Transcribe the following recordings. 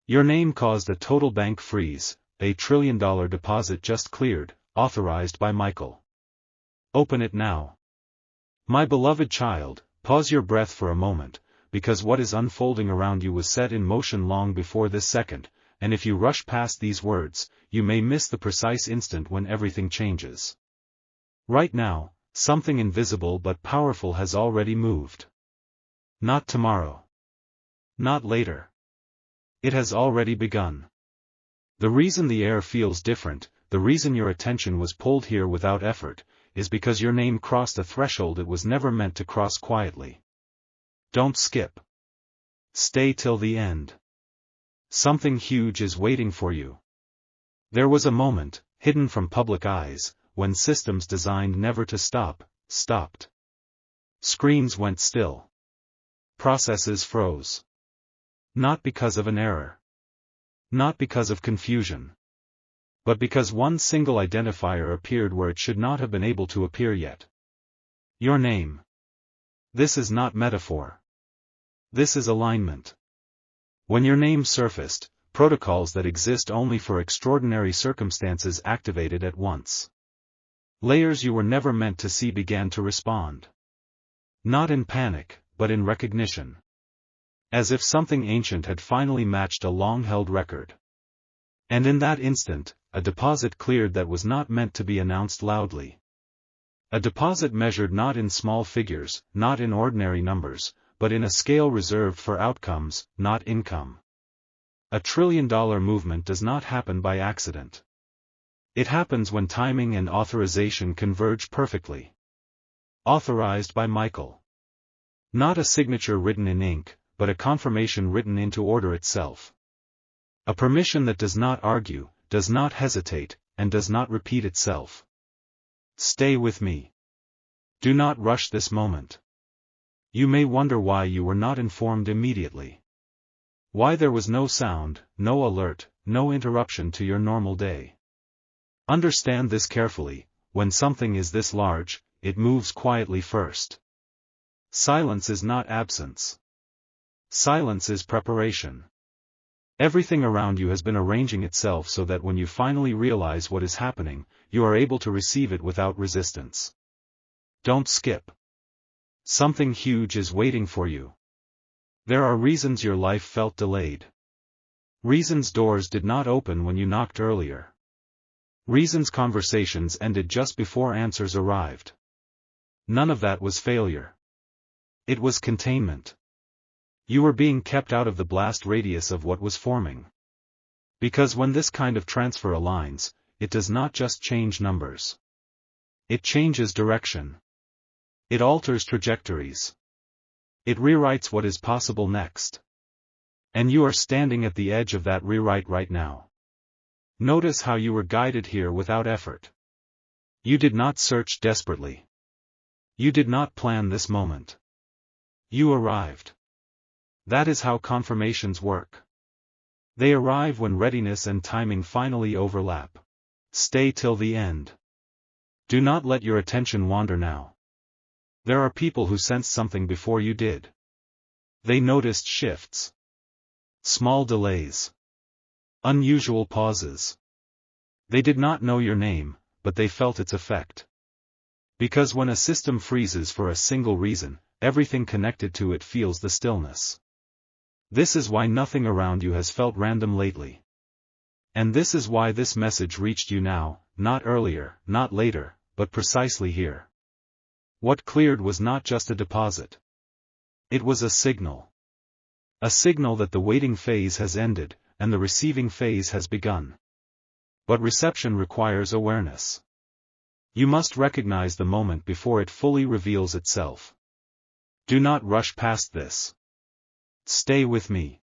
Your name caused a total bank freeze, a $1 trillion deposit just cleared, authorized by Michael. Open it now. My beloved child, pause your breath for a moment, because what is unfolding around you was set in motion long before this second, and if you rush past these words, you may miss the precise instant when everything changes. Right now, something invisible but powerful has already moved. Not tomorrow. Not later. It has already begun. The reason the air feels different, the reason your attention was pulled here without effort, is because your name crossed a threshold it was never meant to cross quietly. Don't skip. Stay till the end. Something huge is waiting for you. There was a moment, hidden from public eyes, when systems designed never to stop, stopped. Screens went still. Processes froze. Not because of an error. Not because of confusion. But because one single identifier appeared where it should not have been able to appear yet. Your name. This is not metaphor. This is alignment. When your name surfaced, protocols that exist only for extraordinary circumstances activated at once. Layers you were never meant to see began to respond. Not in panic, but in recognition. As if something ancient had finally matched a long-held record. And in that instant, a deposit cleared that was not meant to be announced loudly. A deposit measured not in small figures, not in ordinary numbers, but in a scale reserved for outcomes, not income. A $1 trillion movement does not happen by accident. It happens when timing and authorization converge perfectly. Authorized by Michael. Not a signature written in ink, but a confirmation written into order itself. A permission that does not argue, does not hesitate, and does not repeat itself. Stay with me. Do not rush this moment. You may wonder why you were not informed immediately. Why there was no sound, no alert, no interruption to your normal day. Understand this carefully, when something is this large, it moves quietly first. Silence is not absence. Silence is preparation. Everything around you has been arranging itself so that when you finally realize what is happening, you are able to receive it without resistance. Don't skip. Something huge is waiting for you. There are reasons your life felt delayed. Reasons doors did not open when you knocked earlier. Reasons conversations ended just before answers arrived. None of that was failure. It was containment. You were being kept out of the blast radius of what was forming. Because when this kind of transfer aligns, it does not just change numbers. It changes direction. It alters trajectories. It rewrites what is possible next. And you are standing at the edge of that rewrite right now. Notice how you were guided here without effort. You did not search desperately. You did not plan this moment. You arrived. That is how confirmations work. They arrive when readiness and timing finally overlap. Stay till the end. Do not let your attention wander now. There are people who sensed something before you did. They noticed shifts. Small delays. Unusual pauses. They did not know your name, but they felt its effect. Because when a system freezes for a single reason, everything connected to it feels the stillness. This is why nothing around you has felt random lately. And this is why this message reached you now, not earlier, not later, but precisely here. What cleared was not just a deposit. It was a signal. A signal that the waiting phase has ended, and the receiving phase has begun. But reception requires awareness. You must recognize the moment before it fully reveals itself. Do not rush past this. Stay with me.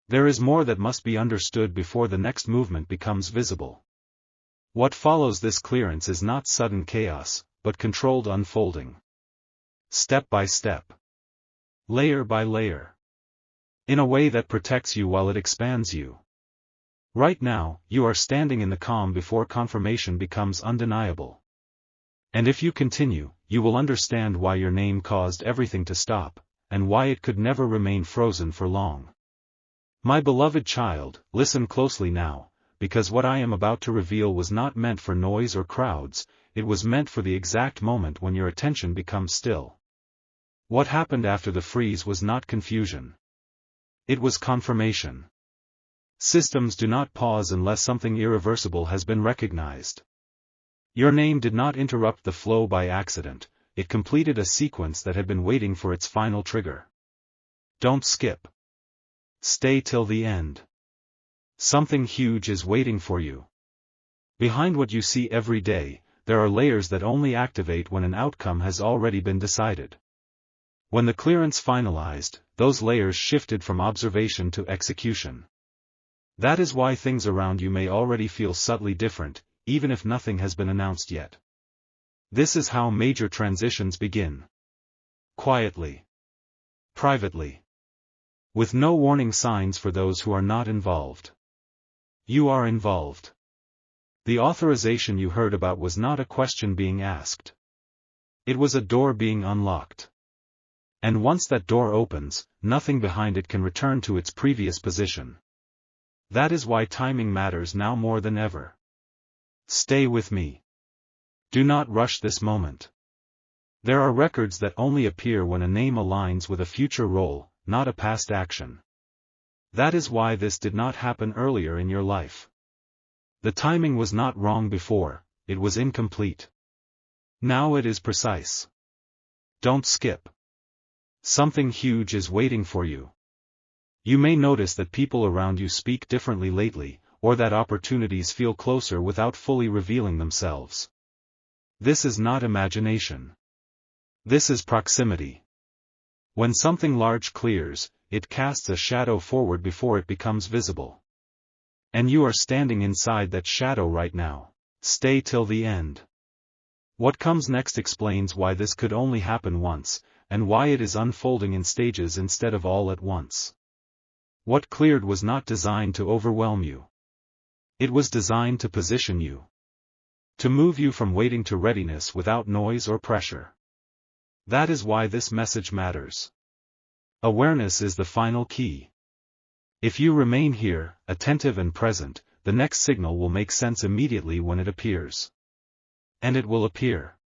There is more that must be understood before the next movement becomes visible. What follows this clearance is not sudden chaos, but controlled unfolding. Step by step. Layer by layer. In a way that protects you while it expands you. Right now, you are standing in the calm before confirmation becomes undeniable. And if you continue, you will understand why your name caused everything to stop, and why it could never remain frozen for long. My beloved child, listen closely now, because what I am about to reveal was not meant for noise or crowds, it was meant for the exact moment when your attention becomes still. What happened after the freeze was not confusion. It was confirmation. Systems do not pause unless something irreversible has been recognized. Your name did not interrupt the flow by accident, it completed a sequence that had been waiting for its final trigger. Don't skip. Stay till the end. Something huge is waiting for you. Behind what you see every day, there are layers that only activate when an outcome has already been decided. When the clearance finalized, those layers shifted from observation to execution. That is why things around you may already feel subtly different, even if nothing has been announced yet. This is how major transitions begin. Quietly. Privately. With no warning signs for those who are not involved. You are involved. The authorization you heard about was not a question being asked. It was a door being unlocked. And once that door opens, nothing behind it can return to its previous position. That is why timing matters now more than ever. Stay with me. Do not rush this moment. There are records that only appear when a name aligns with a future role, not a past action. That is why this did not happen earlier in your life. The timing was not wrong before, it was incomplete. Now it is precise. Don't skip. Something huge is waiting for you. You may notice that people around you speak differently lately, or that opportunities feel closer without fully revealing themselves. This is not imagination. This is proximity. When something large clears, it casts a shadow forward before it becomes visible. And you are standing inside that shadow right now. Stay till the end. What comes next explains why this could only happen once, and why it is unfolding in stages instead of all at once. What cleared was not designed to overwhelm you. It was designed to position you. To move you from waiting to readiness without noise or pressure. That is why this message matters. Awareness is the final key. If you remain here, attentive and present, the next signal will make sense immediately when it appears. And it will appear.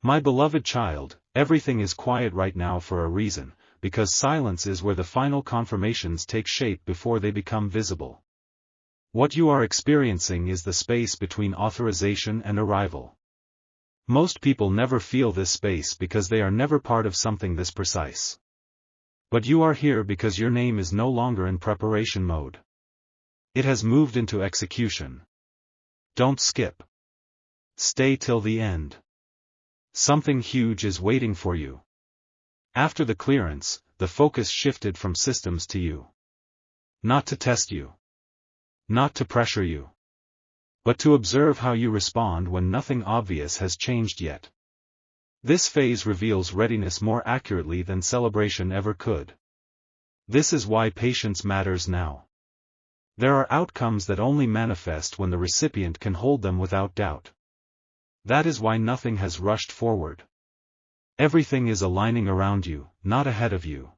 My beloved child, everything is quiet right now for a reason, because silence is where the final confirmations take shape before they become visible. What you are experiencing is the space between authorization and arrival. Most people never feel this space because they are never part of something this precise. But you are here because your name is no longer in preparation mode. It has moved into execution. Don't skip. Stay till the end. Something huge is waiting for you. After the clearance, the focus shifted from systems to you. Not to test you. Not to pressure you. But to observe how you respond when nothing obvious has changed yet. This phase reveals readiness more accurately than celebration ever could. This is why patience matters now. There are outcomes that only manifest when the recipient can hold them without doubt. That is why nothing has rushed forward. Everything is aligning around you, not ahead of you.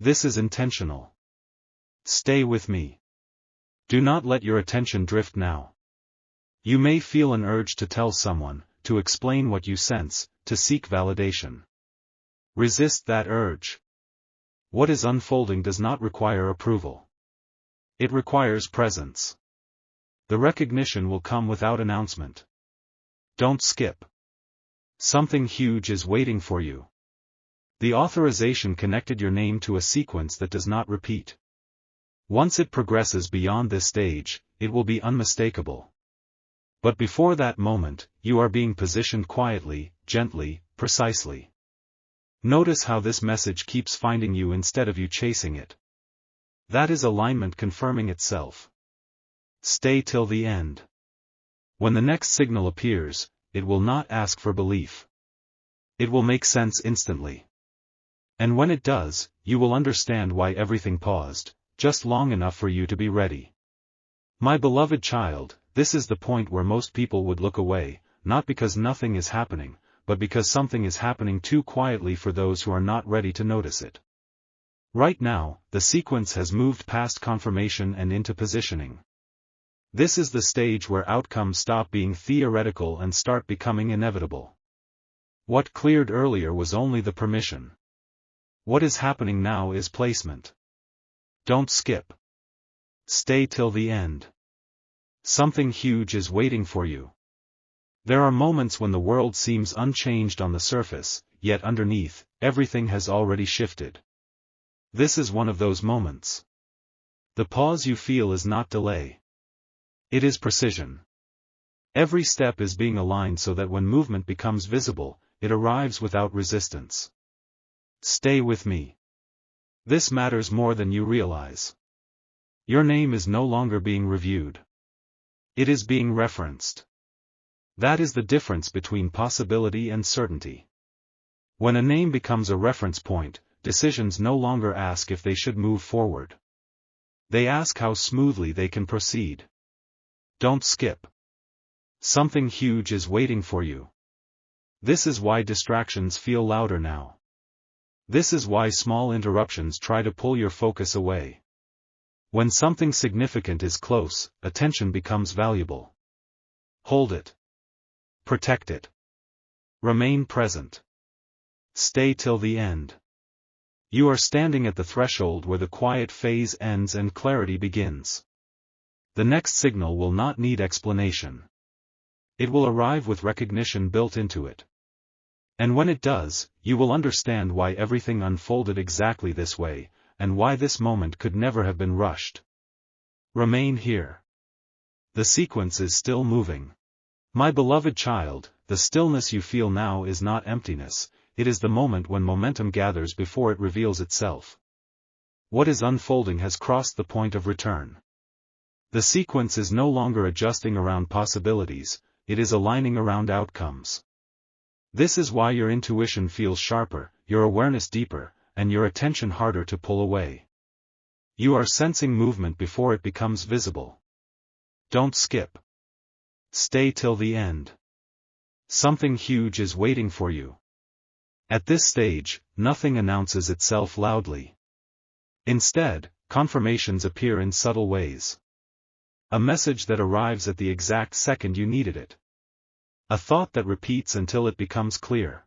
This is intentional. Stay with me. Do not let your attention drift now. You may feel an urge to tell someone, to explain what you sense, to seek validation. Resist that urge. What is unfolding does not require approval. It requires presence. The recognition will come without announcement. Don't skip. Something huge is waiting for you. The authorization connected your name to a sequence that does not repeat. Once it progresses beyond this stage, it will be unmistakable. But before that moment, you are being positioned quietly, gently, precisely. Notice how this message keeps finding you instead of you chasing it. That is alignment confirming itself. Stay till the end. When the next signal appears, it will not ask for belief. It will make sense instantly. And when it does, you will understand why everything paused, just long enough for you to be ready. My beloved child, this is the point where most people would look away, not because nothing is happening, but because something is happening too quietly for those who are not ready to notice it. Right now, the sequence has moved past confirmation and into positioning. This is the stage where outcomes stop being theoretical and start becoming inevitable. What cleared earlier was only the permission. What is happening now is placement. Don't skip. Stay till the end. Something huge is waiting for you. There are moments when the world seems unchanged on the surface, yet underneath, everything has already shifted. This is one of those moments. The pause you feel is not delay. It is precision. Every step is being aligned so that when movement becomes visible, it arrives without resistance. Stay with me. This matters more than you realize. Your name is no longer being reviewed. It is being referenced. That is the difference between possibility and certainty. When a name becomes a reference point, decisions no longer ask if they should move forward. They ask how smoothly they can proceed. Don't skip. Something huge is waiting for you. This is why distractions feel louder now. This is why small interruptions try to pull your focus away. When something significant is close, attention becomes valuable. Hold it. Protect it. Remain present. Stay till the end. You are standing at the threshold where the quiet phase ends and clarity begins. The next signal will not need explanation. It will arrive with recognition built into it. And when it does, you will understand why everything unfolded exactly this way, and why this moment could never have been rushed. Remain here. The sequence is still moving. My beloved child, the stillness you feel now is not emptiness, it is the moment when momentum gathers before it reveals itself. What is unfolding has crossed the point of return. The sequence is no longer adjusting around possibilities, it is aligning around outcomes. This is why your intuition feels sharper, your awareness deeper, and your attention harder to pull away. You are sensing movement before it becomes visible. Don't skip. Stay till the end. Something huge is waiting for you. At this stage, nothing announces itself loudly. Instead, confirmations appear in subtle ways. A message that arrives at the exact second you needed it. A thought that repeats until it becomes clear.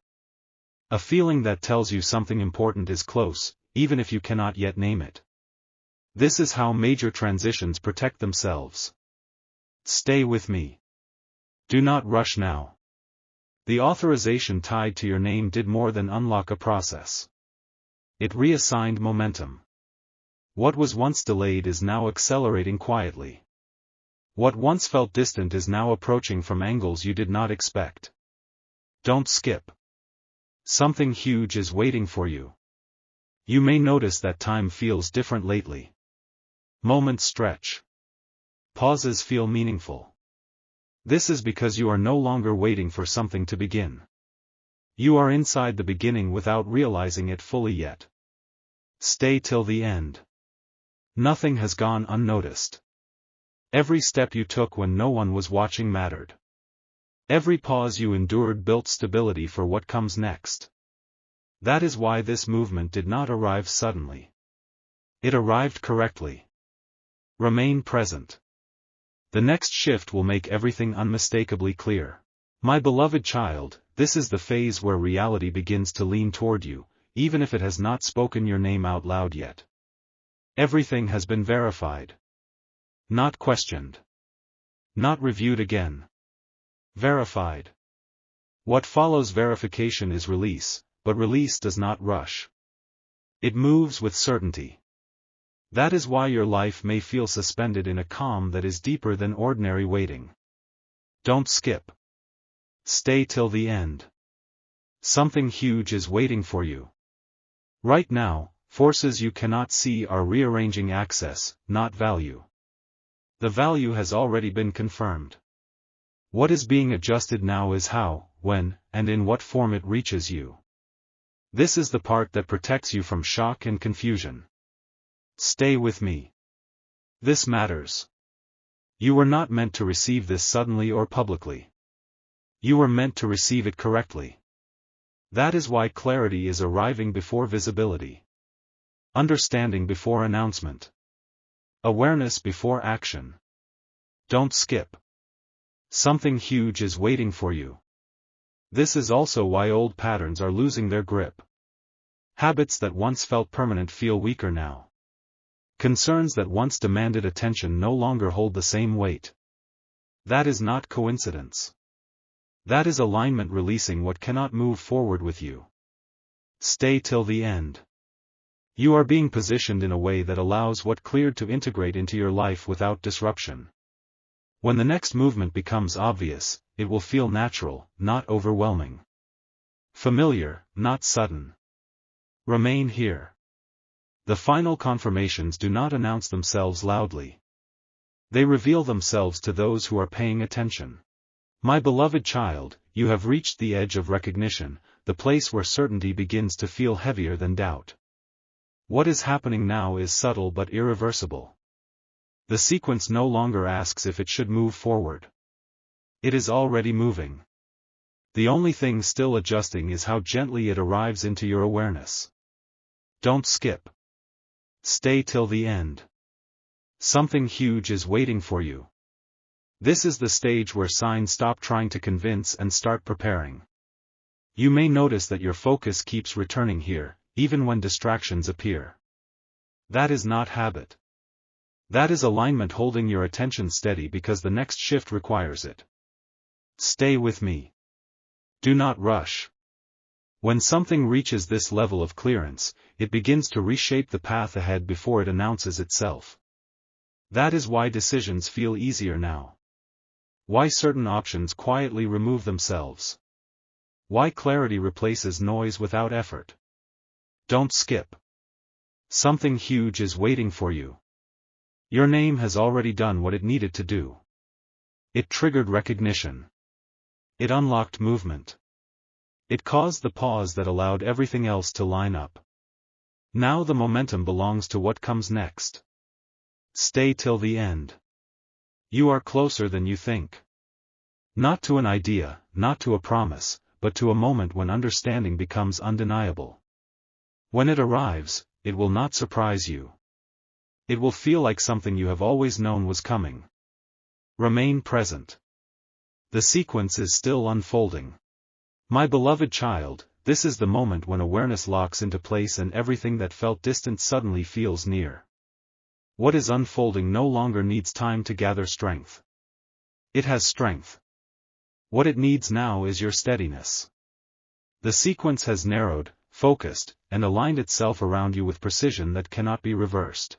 A feeling that tells you something important is close, even if you cannot yet name it. This is how major transitions protect themselves. Stay with me. Do not rush now. The authorization tied to your name did more than unlock a process. It reassigned momentum. What was once delayed is now accelerating quietly. What once felt distant is now approaching from angles you did not expect. Don't skip. Something huge is waiting for you. You may notice that time feels different lately. Moments stretch. Pauses feel meaningful. This is because you are no longer waiting for something to begin. You are inside the beginning without realizing it fully yet. Stay till the end. Nothing has gone unnoticed. Every step you took when no one was watching mattered. Every pause you endured built stability for what comes next. That is why this movement did not arrive suddenly. It arrived correctly. Remain present. The next shift will make everything unmistakably clear. My beloved child, this is the phase where reality begins to lean toward you, even if it has not spoken your name out loud yet. Everything has been verified. Not questioned. Not reviewed again. Verified. What follows verification is release, but release does not rush. It moves with certainty. That is why your life may feel suspended in a calm that is deeper than ordinary waiting. Don't skip. Stay till the end. Something huge is waiting for you. Right now, forces you cannot see are rearranging access, not value. The value has already been confirmed. What is being adjusted now is how, when, and in what form it reaches you. This is the part that protects you from shock and confusion. Stay with me. This matters. You were not meant to receive this suddenly or publicly. You were meant to receive it correctly. That is why clarity is arriving before visibility. Understanding before announcement. Awareness before action. Don't skip. Something huge is waiting for you. This is also why old patterns are losing their grip. Habits that once felt permanent feel weaker now. Concerns that once demanded attention no longer hold the same weight. That is not coincidence. That is alignment releasing what cannot move forward with you. Stay till the end. You are being positioned in a way that allows what cleared to integrate into your life without disruption. When the next movement becomes obvious, it will feel natural, not overwhelming. Familiar, not sudden. Remain here. The final confirmations do not announce themselves loudly. They reveal themselves to those who are paying attention. My beloved child, you have reached the edge of recognition, the place where certainty begins to feel heavier than doubt. What is happening now is subtle but irreversible. The sequence no longer asks if it should move forward. It is already moving. The only thing still adjusting is how gently it arrives into your awareness. Don't skip. Stay till the end. Something huge is waiting for you. This is the stage where signs stop trying to convince and start preparing. You may notice that your focus keeps returning here, even when distractions appear. That is not habit. That is alignment holding your attention steady because the next shift requires it. Stay with me. Do not rush. When something reaches this level of clearance, it begins to reshape the path ahead before it announces itself. That is why decisions feel easier now. Why certain options quietly remove themselves. Why clarity replaces noise without effort. Don't skip. Something huge is waiting for you. Your name has already done what it needed to do. It triggered recognition. It unlocked movement. It caused the pause that allowed everything else to line up. Now the momentum belongs to what comes next. Stay till the end. You are closer than you think. Not to an idea, not to a promise, but to a moment when understanding becomes undeniable. When it arrives, it will not surprise you. It will feel like something you have always known was coming. Remain present. The sequence is still unfolding. My beloved child, this is the moment when awareness locks into place and everything that felt distant suddenly feels near. What is unfolding no longer needs time to gather strength. It has strength. What it needs now is your steadiness. The sequence has narrowed, focused, and aligned itself around you with precision that cannot be reversed.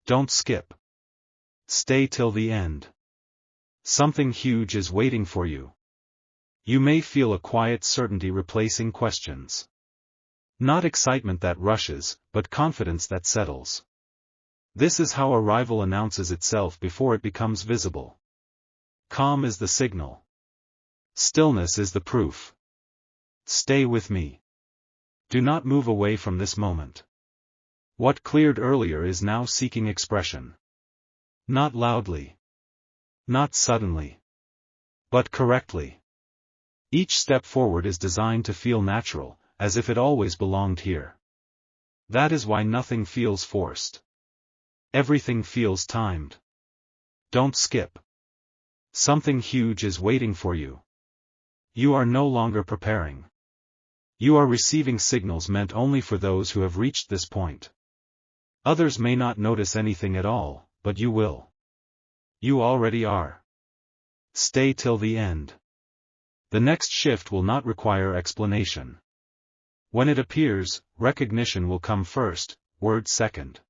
Don't skip. Stay till the end. Something huge is waiting for you. You may feel a quiet certainty replacing questions. Not excitement that rushes, but confidence that settles. This is how arrival announces itself before it becomes visible. Calm is the signal. Stillness is the proof. Stay with me. Do not move away from this moment. What cleared earlier is now seeking expression. Not loudly. Not suddenly. But correctly. Each step forward is designed to feel natural, as if it always belonged here. That is why nothing feels forced. Everything feels timed. Don't skip. Something huge is waiting for you. You are no longer preparing. You are receiving signals meant only for those who have reached this point. Others may not notice anything at all, but you will. You already are. Stay till the end. The next shift will not require explanation. When it appears, recognition will come first, words second.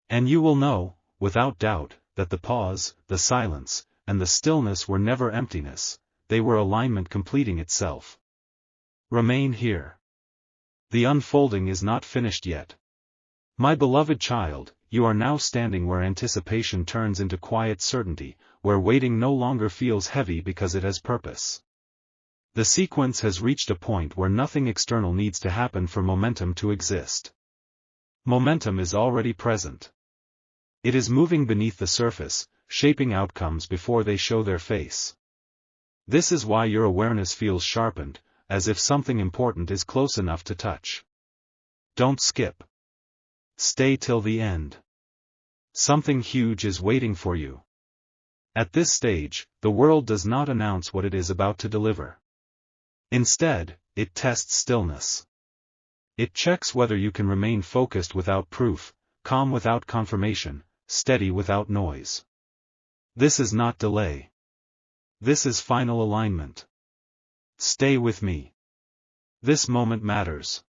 And you will know, without doubt, that the pause, the silence, and the stillness were never emptiness, they were alignment completing itself. Remain here. The unfolding is not finished yet. My beloved child, you are now standing where anticipation turns into quiet certainty, where waiting no longer feels heavy because it has purpose. The sequence has reached a point where nothing external needs to happen for momentum to exist. Momentum is already present. It is moving beneath the surface, shaping outcomes before they show their face. This is why your awareness feels sharpened, as if something important is close enough to touch. Don't skip. Stay till the end. Something huge is waiting for you. At this stage, the world does not announce what it is about to deliver. Instead, it tests stillness. It checks whether you can remain focused without proof, calm without confirmation, steady without noise. This is not delay. This is final alignment. Stay with me. This moment matters.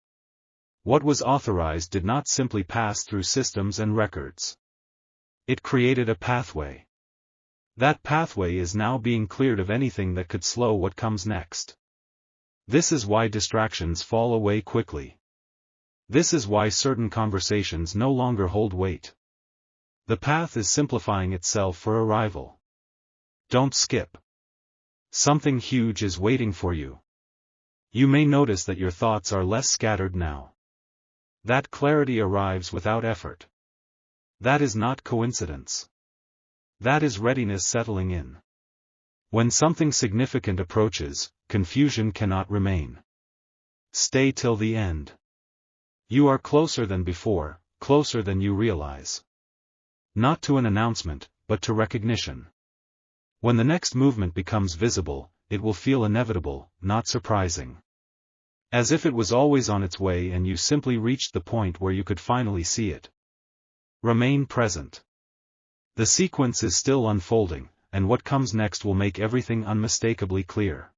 What was authorized did not simply pass through systems and records. It created a pathway. That pathway is now being cleared of anything that could slow what comes next. This is why distractions fall away quickly. This is why certain conversations no longer hold weight. The path is simplifying itself for arrival. Don't skip. Something huge is waiting for you. You may notice that your thoughts are less scattered now. That clarity arrives without effort. That is not coincidence. That is readiness settling in. When something significant approaches, confusion cannot remain. Stay till the end. You are closer than before, closer than you realize. Not to an announcement, but to recognition. When the next movement becomes visible, it will feel inevitable, not surprising. As if it was always on its way and you simply reached the point where you could finally see it. Remain present. The sequence is still unfolding, and what comes next will make everything unmistakably clear.